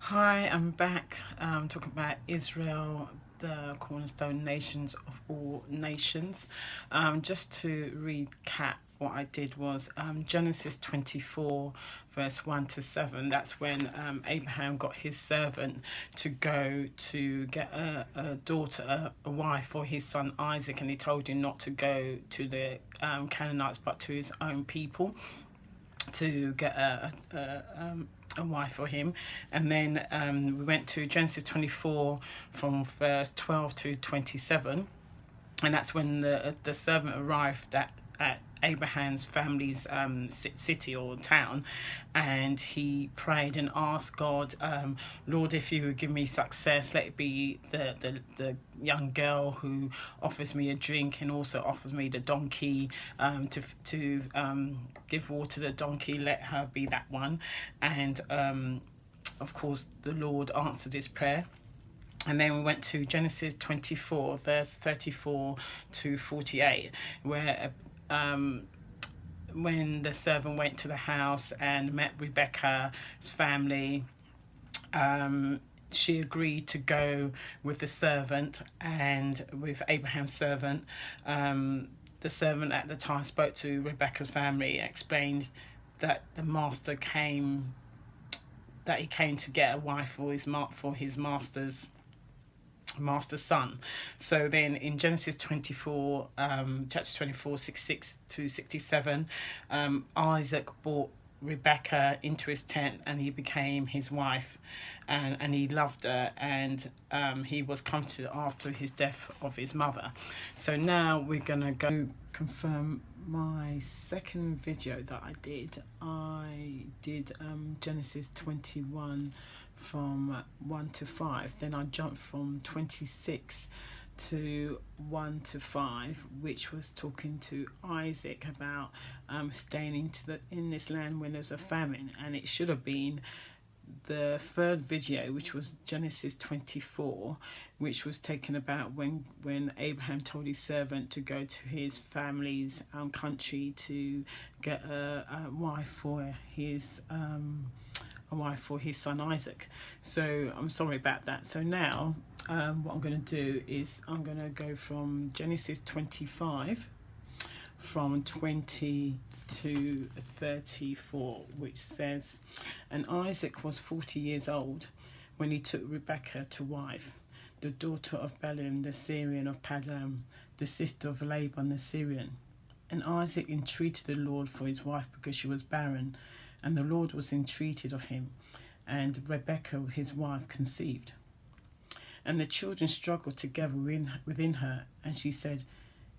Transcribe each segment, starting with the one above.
Hi, I'm back talking about Israel, the cornerstone nations of all nations. Just to recap, what I did was Genesis 24, verse 1 to 7. That's when Abraham got his servant to go to get a daughter, a wife for his son Isaac, and he told him not to go to the Canaanites but to his own people to get a wife for him. And then we went to Genesis 24 from verse 12 to 27, and that's when the servant arrived at Abraham's family's city or town, and he prayed and asked God, Lord, if you would give me success, let it be the young girl who offers me a drink and also offers me the donkey to give water to the donkey. Let her be that one. And of course, the Lord answered his prayer. And then we went to Genesis 24, verse 34 to 48, where when the servant went to the house and met Rebecca's family, she agreed to go with the servant and with Abraham's servant. The servant at the time spoke to Rebecca's family, explained that the master came, that he came to get a wife for his master's son. So then in Genesis 24, chapter 24, 66 to 67, Isaac brought Rebecca into his tent and he became his wife, and he loved her, and he was comforted after his death of his mother. So now we're gonna go confirm my second video that I did Genesis 21 from 1 to 5. Then I jumped from 26 to 1 to 5, which was talking to Isaac about staying in this land when there's a famine. And it should have been the third video, which was Genesis 24, which was taken about when Abraham told his servant to go to his family's country to get a wife for his son Isaac. So I'm sorry about that. So now what I'm going to do is I'm going to go from Genesis 25 from 20 to 34, which says, and Isaac was 40 years old when he took Rebekah to wife, the daughter of Balaam the Syrian of Padam, the sister of Laban the Syrian. And Isaac entreated the Lord for his wife because she was barren, and the Lord was entreated of him, and Rebekah his wife conceived. And the children struggled together within her, and she said,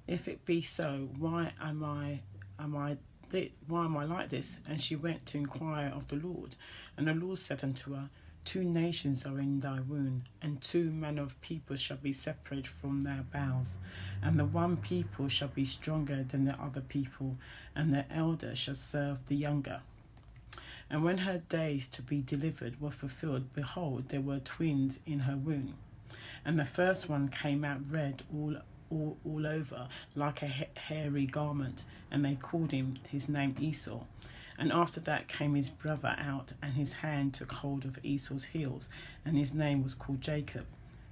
if it be so, why am I like this? And she went to inquire of the Lord. And the Lord said unto her, 2 nations are in thy womb, and 2 manner of people shall be separated from their bowels. And the one people shall be stronger than the other people, and the elder shall serve the younger. And when her days to be delivered were fulfilled, behold, there were twins in her womb. And the first one came out red all over, like a hairy garment, and they called his name Esau. And after that came his brother out, and his hand took hold of Esau's heels, and his name was called Jacob.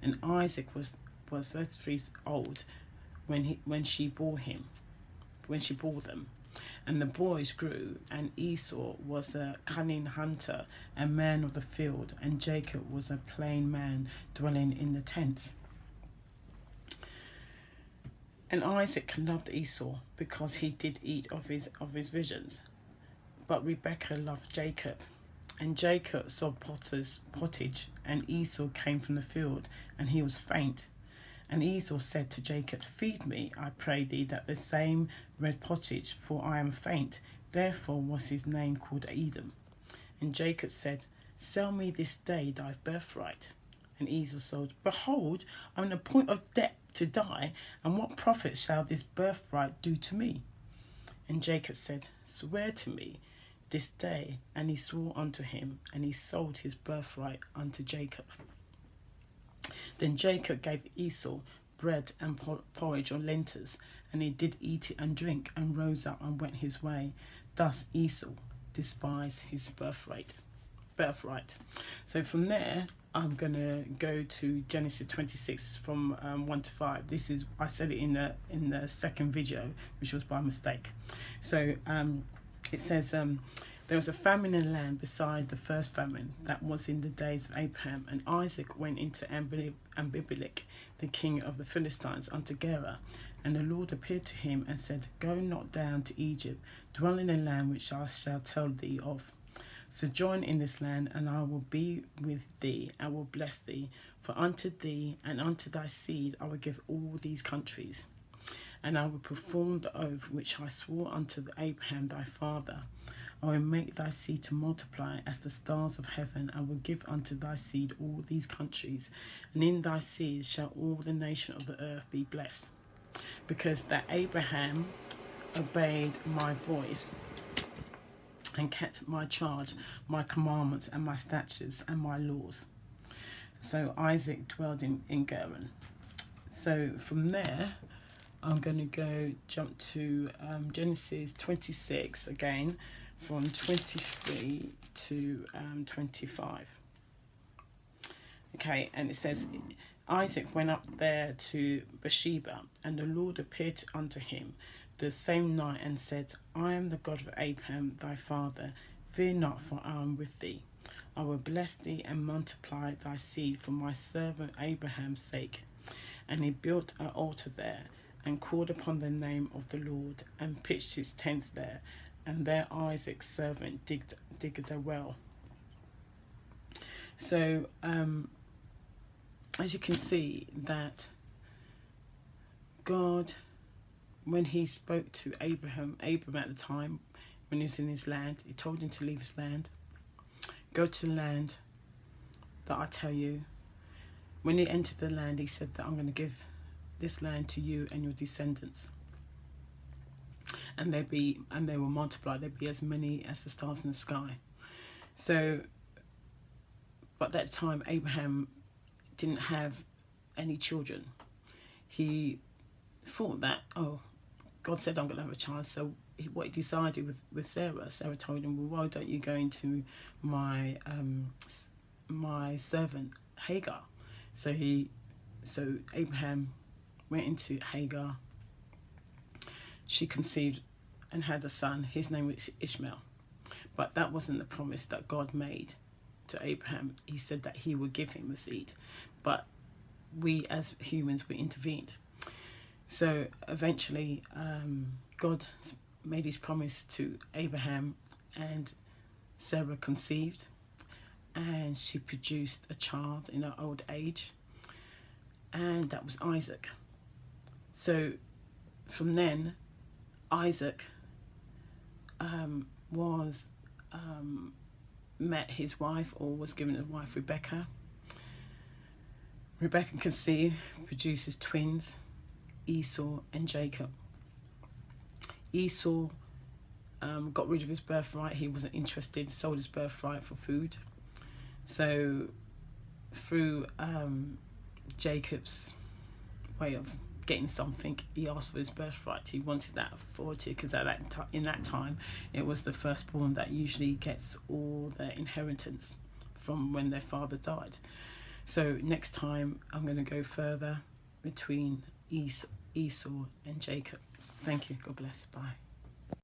And Isaac was 33 years old when she bore them. And the boys grew, and Esau was a cunning hunter, a man of the field, and Jacob was a plain man dwelling in the tents. And Isaac loved Esau because he did eat of his visions, but Rebekah loved Jacob. And Jacob saw pottage, and Esau came from the field, and he was faint. And Esau said to Jacob, feed me, I pray thee, that the same red pottage, for I am faint. Therefore was his name called Edom. And Jacob said, sell me this day thy birthright. And Esau said, behold, I am on the point of death to die, and what profit shall this birthright do to me? And Jacob said, swear to me this day. And he swore unto him, and he sold his birthright unto Jacob. Then Jacob gave Esau bread and porridge or lentils, and he did eat it and drink, and rose up and went his way. Thus Esau despised his birthright. birthright. So from there, I'm gonna go to Genesis 26 from 1 to 5. This is, I said it in the second video, which was by mistake. So it says, there was a famine in the land beside the first famine that was in the days of Abraham, and Isaac went into Abimelech, the king of the Philistines, unto Gerar. And the Lord appeared to him and said, Go not down to Egypt, dwell in the land which I shall tell thee of. Sojourn in this land, and I will be with thee, and will bless thee. For unto thee and unto thy seed I will give all these countries. And I will perform the oath which I swore unto Abraham thy father. I will make thy seed to multiply as the stars of heaven, and will give unto thy seed all these countries. And in thy seed shall all the nation of the earth be blessed. Because that Abraham obeyed my voice, and kept my charge, my commandments, and my statutes, and my laws. So Isaac dwelled in Gerar. So from there, I'm going to jump to Genesis 26 again, from 23 to 25. Okay, and it says, Isaac went up there to Beersheba, and the Lord appeared unto him the same night and said, I am the God of Abraham thy father. Fear not, for I am with thee. I will bless thee and multiply thy seed for my servant Abraham's sake. And he built an altar there, and called upon the name of the Lord, and pitched his tents there. And there Isaac's servant digged a well. So as you can see, that God, when he spoke to Abram at the time, when he was in his land, he told him to leave his land, go to the land that I tell you. When he entered the land, he said that I'm going to give this land to you and your descendants, and they will multiply. There be as many as the stars in the sky. So, but at that time, Abraham didn't have any children. He thought that, oh, God said I'm going to have a child. So what he decided with Sarah told him, well, why don't you go into my servant Hagar? So Abraham went into Hagar. She conceived and had a son. His name was Ishmael. But that wasn't the promise that God made to Abraham. He said that he would give him a seed. But we as humans, we intervened. So eventually God made his promise to Abraham, and Sarah conceived, and she produced a child in her old age, and that was Isaac. So from then, Isaac met his wife, or was given a wife, Rebecca. Rebecca conceived, produces twins, Esau and Jacob. Esau got rid of his birthright. He wasn't interested, sold his birthright for food. So through Jacob's way of getting something, he asked for his birthright. He wanted that authority, because in that time it was the firstborn that usually gets all their inheritance from when their father died. So next time I'm going to go further between Esau and Jacob. Thank you. God bless. Bye.